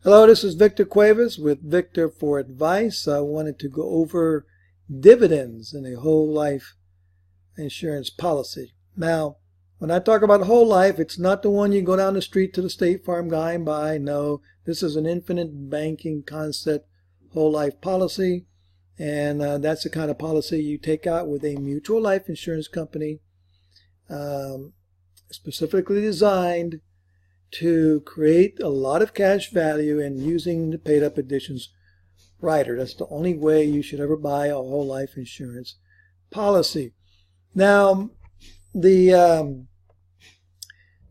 Hello, this is Victor Cuevas with Victor for Advice. I wanted to go over dividends in a whole life insurance policy. Now, when I talk about whole life, it's not the one you go down the street to the State Farm guy and buy. No, this is an infinite banking concept whole life policy. And that's the kind of policy you take out with a mutual life insurance company specifically designed to create a lot of cash value and using the paid up additions rider. That's the only way you should ever buy a whole life insurance policy. Now,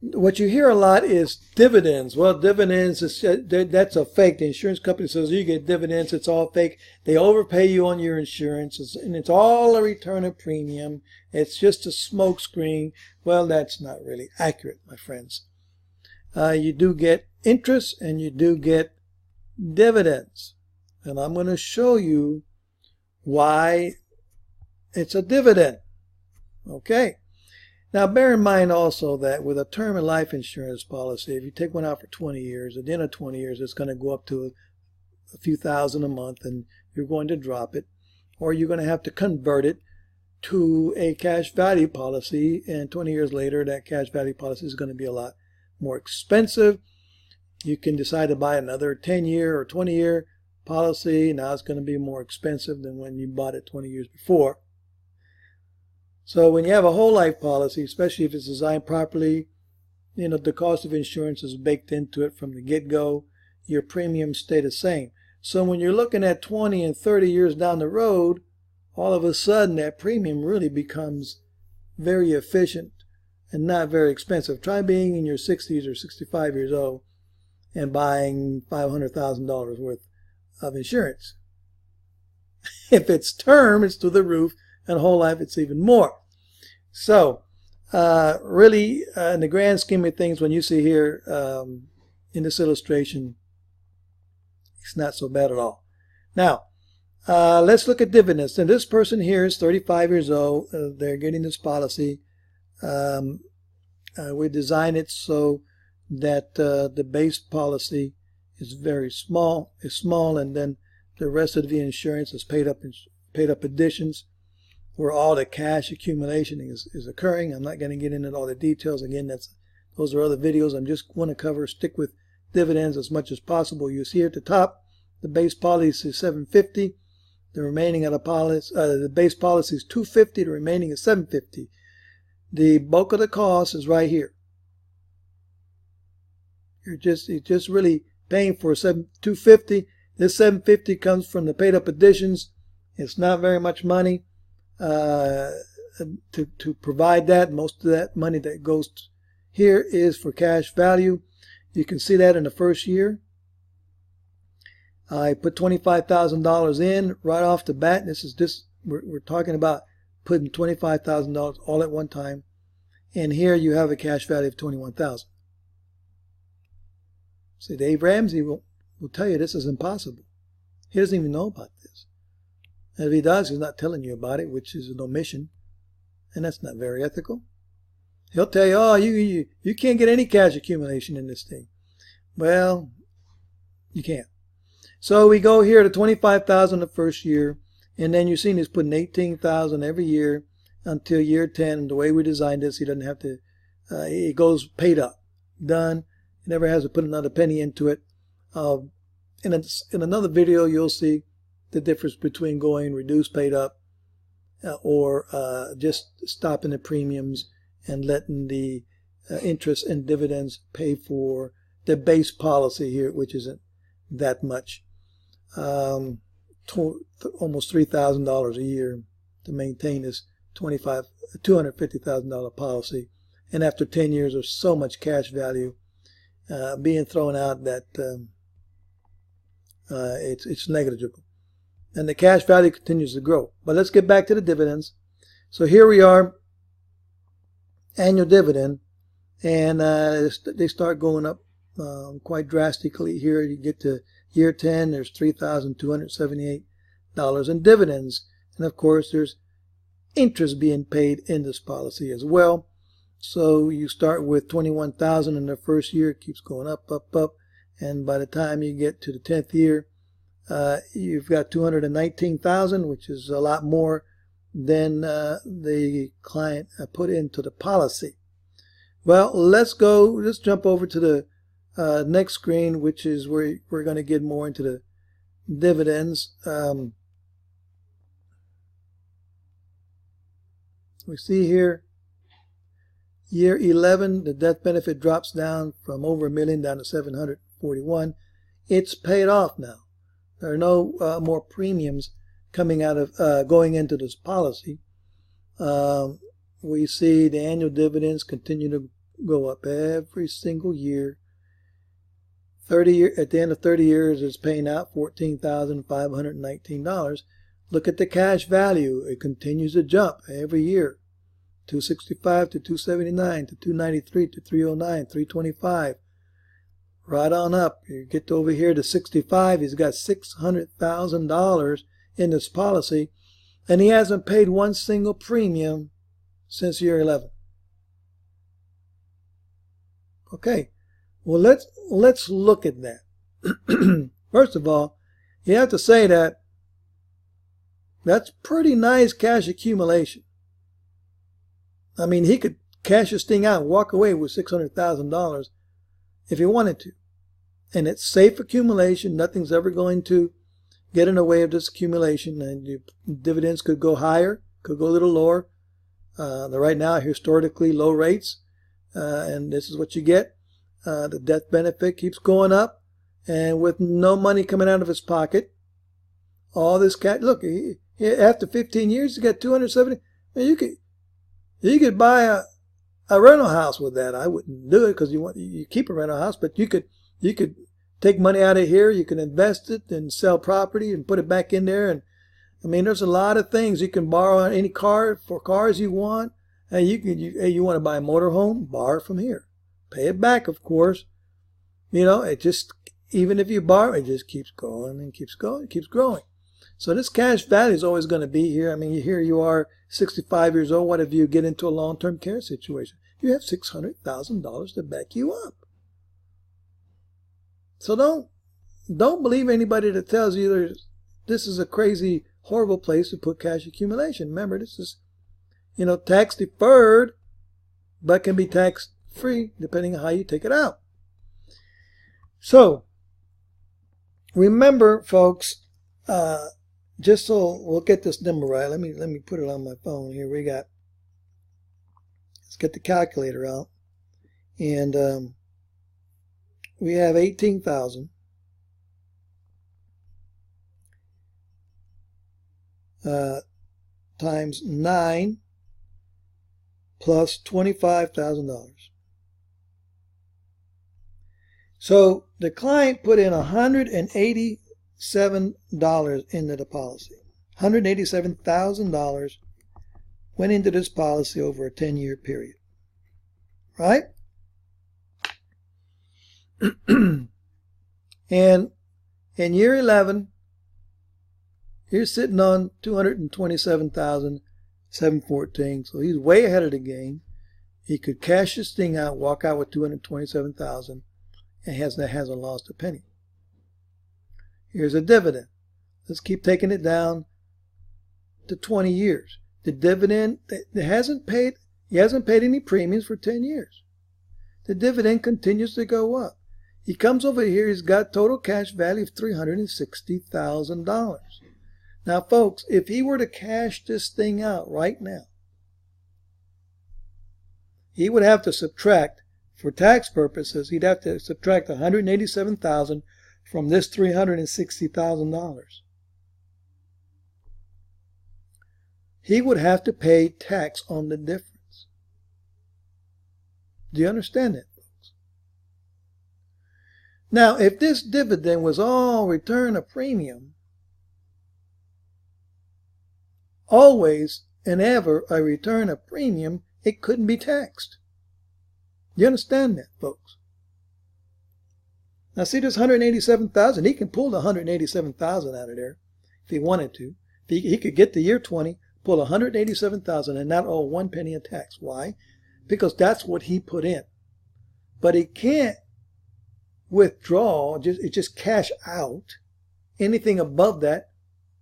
what you hear a lot is dividends. Well, dividends, that's a fake. The insurance company says you get dividends. It's all fake. They overpay you on your insurance, and it's all a return of premium. It's just a smokescreen. Well, that's not really accurate, my friends. You do get interest and you do get dividends. And I'm going to show you why it's a dividend. Okay. Now, bear in mind also that with a term and life insurance policy, if you take one out for 20 years, at the end of 20 years, it's going to go up to a few thousand a month and you're going to drop it, or you're going to have to convert it to a cash value policy. And 20 years later, that cash value policy is going to be a lot more expensive. You can decide to buy another 10-year or 20-year policy. Now it's going to be more expensive than when you bought it 20 years before. So when you have a whole life policy, especially if it's designed properly, the cost of insurance is baked into it from the get-go. Your premiums stay the same. So when you're looking at 20 and 30 years down the road, all of a sudden that premium really becomes very efficient and not very expensive. Try being in your 60s or 65 years old and buying $500,000 worth of insurance. If it's term, it's through the roof, and whole life, it's even more. So, really, in the grand scheme of things, when you see here in this illustration, it's not so bad at all. Now, let's look at dividends. And this person here is 35 years old. They're getting this policy. We designed it so that the base policy is very small, and then the rest of the insurance is paid up additions, where all the cash accumulation is occurring. I'm not going to get into all the details. Again, those are other videos. I'm just want to stick with dividends as much as possible. You see at the top, the base policy is $750. The remaining of the policy, the base policy is $250. The remaining is $750. The bulk of the cost is right here. You're just really paying for $250. This $750 comes from the paid up additions. It's not very much money to provide that. Most of that money that goes here is for cash value. You can see that in the first year. I put $25,000 in right off the bat. We're talking about putting $25,000 all at one time, and here you have a cash value of $21,000. See, Dave Ramsey will tell you this is impossible. He doesn't even know about this. And if he does, he's not telling you about it, which is an omission, and that's not very ethical. He'll tell you, oh, you can't get any cash accumulation in this thing. Well, you can't. So we go here to $25,000 the first year, and then you're seeing he's putting $18,000 every year until year 10. And the way we designed this, he doesn't have to. It goes paid up, done. He never has to put another penny into it. In another video, you'll see the difference between going reduced paid up or just stopping the premiums and letting the interest and dividends pay for the base policy here, which isn't that much. Almost $3,000 a year to maintain this $250,000 policy, and after 10 years of so much cash value being thrown out that it's negligible, and the cash value continues to grow. But let's get back to the dividends. So here we are, annual dividend, and they start going up quite drastically. Here you get to year 10, there's $3,278 in dividends. And of course, there's interest being paid in this policy as well. So you start with $21,000 in the first year, it keeps going up, and by the time you get to the 10th year, you've got $219,000, which is a lot more than the client put into the policy. Well, let's jump over to the next screen, which is where we're going to get more into the dividends. We see here, year 11, the death benefit drops down from over $1 million down to $741. It's paid off now. There are no more premiums coming out of going into this policy. We see the annual dividends continue to go up every single year. At the end of 30 years, it's paying out $14,519. Look at the cash value. It continues to jump every year. 265 to 279 to 293 to 309, 325. Right on up. You get over here to 65. He's got $600,000 in this policy, and he hasn't paid one single premium since year 11. Okay. Well, let's look at that. First of all, you have to say that that's pretty nice cash accumulation. I mean, he could cash this thing out and walk away with $600,000 if he wanted to. And it's safe accumulation. Nothing's ever going to get in the way of this accumulation. And your dividends could go higher, could go a little lower. Right now, historically low rates. And this is what you get. The death benefit keeps going up. And with no money coming out of his pocket, all this cash. Look, after 15 years, you got $270. You could buy a rental house with that. I wouldn't do it because you keep a rental house, but you could take money out of here. You can invest it and sell property and put it back in there. And I mean, there's a lot of things you can borrow on any car for cars you want. And you want to buy a motorhome, borrow from here, pay it back, of course. You know, it just, even if you borrow, it just keeps going and keeps going, keeps growing. So this cash value is always going to be here. I mean, here you are, 65 years old. What if you get into a long-term care situation? You have $600,000 to back you up. So don't believe anybody that tells you this is a crazy, horrible place to put cash accumulation. Remember, this is, tax deferred, but can be tax free depending on how you take it out. So remember, folks, just so we'll get this number right, let me put it on my phone here. Let's get the calculator out, and we have 18,000 times 9 plus $25,000. So the client put in $187 into the policy. $187,000 went into this policy over a 10-year period. Right? And in year 11, you're sitting on $227,714. So he's way ahead of the game. He could cash this thing out, walk out with $227,000, and hasn't lost a penny. Here's a dividend. Let's keep taking it down to 20 years. The dividend, he hasn't paid any premiums for 10 years. The dividend continues to go up. He comes over here, he's got total cash value of $360,000. Now, folks, if he were to cash this thing out right now, he would have to subtract, for tax purposes, he'd have to subtract $187,000 from this $360,000. He would have to pay tax on the difference. Do you understand that, folks? Now, if this dividend was all return of premium, always and ever a return of premium, it couldn't be taxed. You understand that, folks? Now see this $187,000. He can pull the $187,000 out of there if he wanted to. If he could get to year 20, pull $187,000 and not owe 1 penny of tax. Why? Because that's what he put in. But he can't withdraw, it just cash out anything above that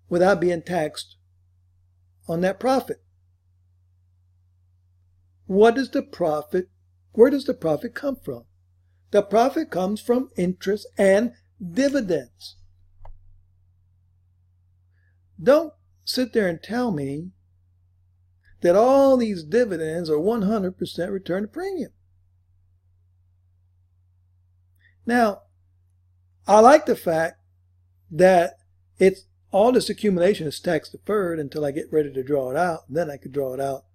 without being taxed on that profit. Where does the profit come from? The profit comes from interest and dividends. Don't sit there and tell me that all these dividends are 100% return to premium. Now, I like the fact that it's all this accumulation is tax deferred until I get ready to draw it out. Then I could draw it out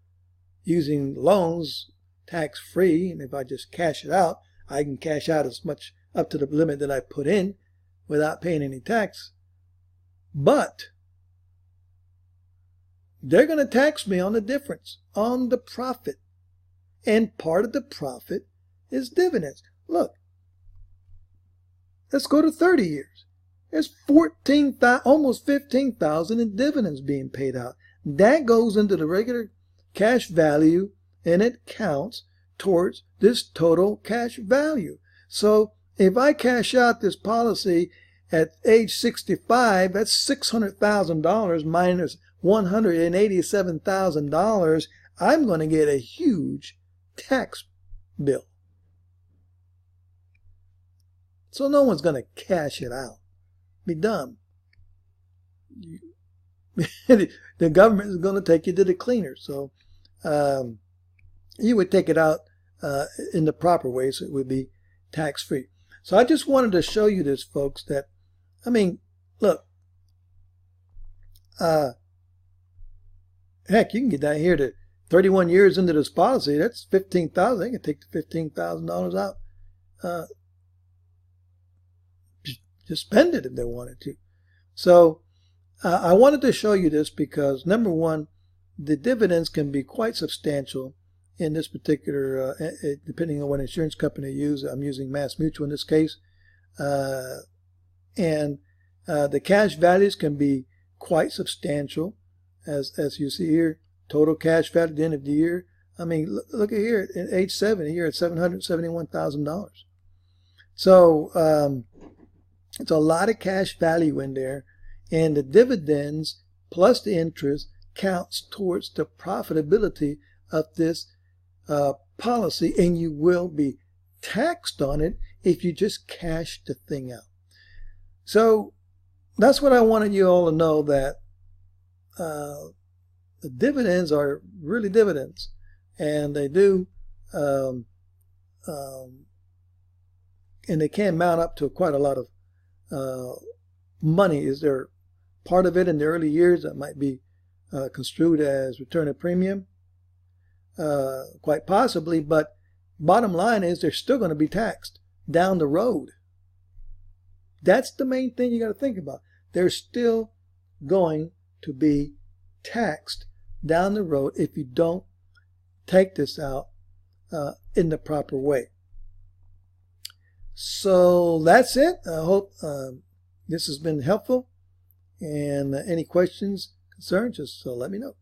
using loans tax free. And if I just cash it out, I can cash out as much up to the limit that I put in without paying any tax. But they're going to tax me on the difference, on the profit. And part of the profit is dividends. Look, let's go to 30 years. There's almost 15,000 in dividends being paid out. That goes into the regular cash value, and it counts towards this total cash value. So if I cash out this policy at age 65, that's $600,000 minus $187,000. I'm going to get a huge tax bill. So no one's going to cash it out. Be dumb. The government is going to take you to the cleaner. So you would take it out in the proper way, so it would be tax-free. So I just wanted to show you this, folks, that, I mean, look, heck, you can get down here to 31 years into this policy. That's $15,000. They can take the $15,000 out. Just spend it if they wanted to. So I wanted to show you this because, number one, the dividends can be quite substantial in this particular, depending on what insurance company you use. I'm using Mass Mutual in this case. And the cash values can be quite substantial. As you see here, total cash value at the end of the year. I mean, look at here, at age 70, you're at $771,000. So it's a lot of cash value in there, and the dividends plus the interest counts towards the profitability of this policy, and you will be taxed on it if you just cash the thing out. So that's what I wanted you all to know, that the dividends are really dividends, and they do, and they can mount up to quite a lot of money. Is there part of it in the early years that might be construed as return of premium? Quite possibly, but bottom line is they're still going to be taxed down the road. That's the main thing you got to think about. They're still going to be taxed down the road if you don't take this out in the proper way. So that's it. I hope this has been helpful. And any questions, concerns, just let me know.